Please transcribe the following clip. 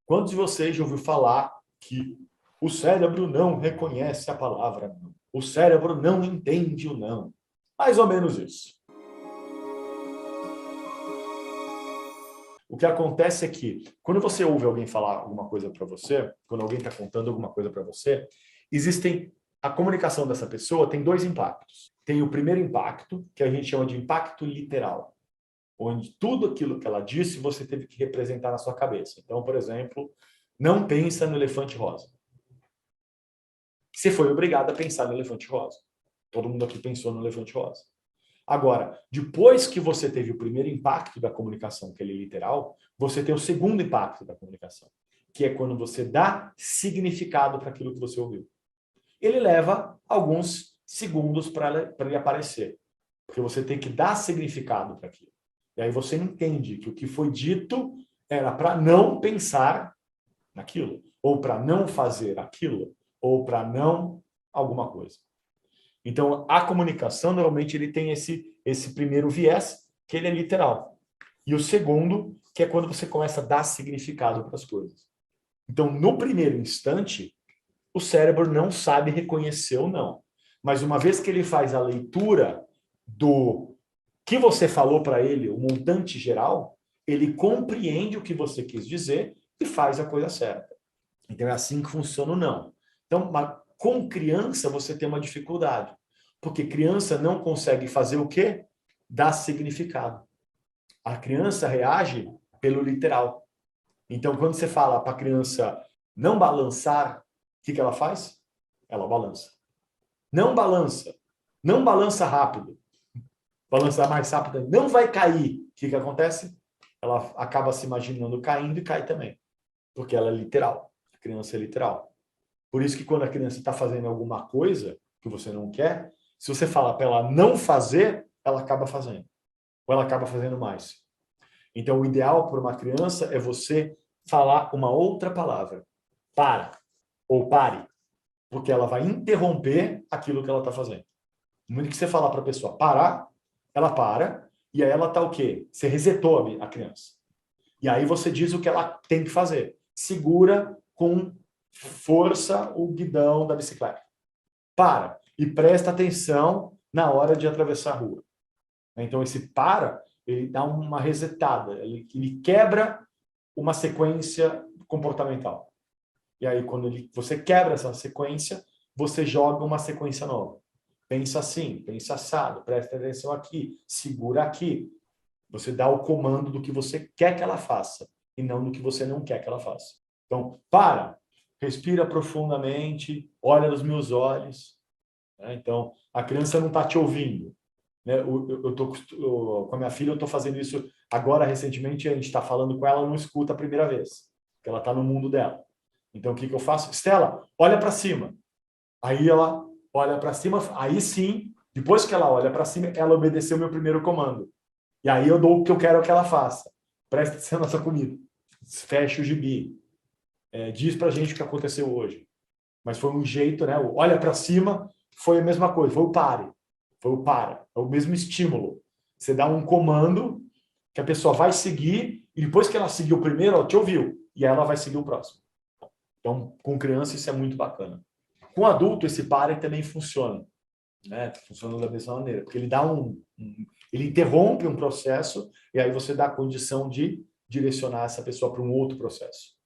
Quantos de vocês já ouviu falar que o cérebro não reconhece a palavra não? O cérebro não entende o não. Mais ou menos isso. O que acontece é que, quando você ouve alguém falar alguma coisa para você, quando alguém está contando alguma coisa para você, a comunicação dessa pessoa tem dois impactos. Tem o primeiro impacto, que a gente chama de impacto literal, onde tudo aquilo que ela disse você teve que representar na sua cabeça. Então, por exemplo, não pensa no elefante rosa. Você foi obrigado a pensar no elefante rosa. Todo mundo aqui pensou no elefante rosa. Agora, depois que você teve o primeiro impacto da comunicação, que é literal, você tem o segundo impacto da comunicação, que é quando você dá significado para aquilo que você ouviu. Ele leva alguns segundos para ele aparecer, porque você tem que dar significado para aquilo. E aí você entende que o que foi dito era para não pensar naquilo, ou para não fazer aquilo, ou para não alguma coisa. Então, a comunicação, normalmente, ele tem esse primeiro viés, que ele é literal. E o segundo, que é quando você começa a dar significado para as coisas. Então, no primeiro instante, o cérebro não sabe reconhecer ou não. Mas uma vez que ele faz a leitura do que você falou para ele, o montante geral, ele compreende o que você quis dizer e faz a coisa certa. Então, é assim que funciona o não. Então, com criança, você tem uma dificuldade. Porque criança não consegue fazer o quê? Dar significado. A criança reage pelo literal. Então, quando você fala para a criança não balançar, o que ela faz? Ela balança. Não balança. Não balança rápido. Balançar mais rápido não vai cair. O que acontece? Ela acaba se imaginando caindo e cai também. Porque ela é literal. A criança é literal. Por isso que quando a criança está fazendo alguma coisa que você não quer, se você fala para ela não fazer, ela acaba fazendo. Ou ela acaba fazendo mais. Então, o ideal para uma criança é você falar uma outra palavra. Para. Ou pare. Porque ela vai interromper aquilo que ela está fazendo. Muito que você falar para a pessoa parar, ela para, e aí ela está o quê? Você resetou a criança. E aí você diz o que ela tem que fazer. Segura com força o guidão da bicicleta. Para. E presta atenção na hora de atravessar a rua. Então, esse para, ele dá uma resetada. Ele quebra uma sequência comportamental. E aí, quando você quebra essa sequência, você joga uma sequência nova. Pensa assim, pensa assado, presta atenção aqui, segura aqui. Você dá o comando do que você quer que ela faça e não do que você não quer que ela faça. Então, para, respira profundamente, olha nos meus olhos. Então, a criança não está te ouvindo. Com a minha filha, eu estou fazendo isso agora, recentemente, a gente está falando com ela, não escuta a primeira vez, porque ela está no mundo dela. Então, o que eu faço? Estela, olha para cima. Aí ela olha para cima, aí sim, depois que ela olha para cima, ela obedeceu o meu primeiro comando. E aí eu dou o que eu quero que ela faça. Presta atenção na sua comida. Fecha o gibi. Diz pra gente o que aconteceu hoje. Mas foi um jeito, né? Olha para cima, foi a mesma coisa. Foi o pare. Foi o para. É o mesmo estímulo. Você dá um comando que a pessoa vai seguir e depois que ela seguiu o primeiro, ela te ouviu. E ela vai seguir o próximo. Então, com criança, isso é muito bacana. Com adulto, esse pare também funciona. Né? Funciona da mesma maneira. Porque ele dá ele interrompe um processo e aí você dá a condição de direcionar essa pessoa para um outro processo.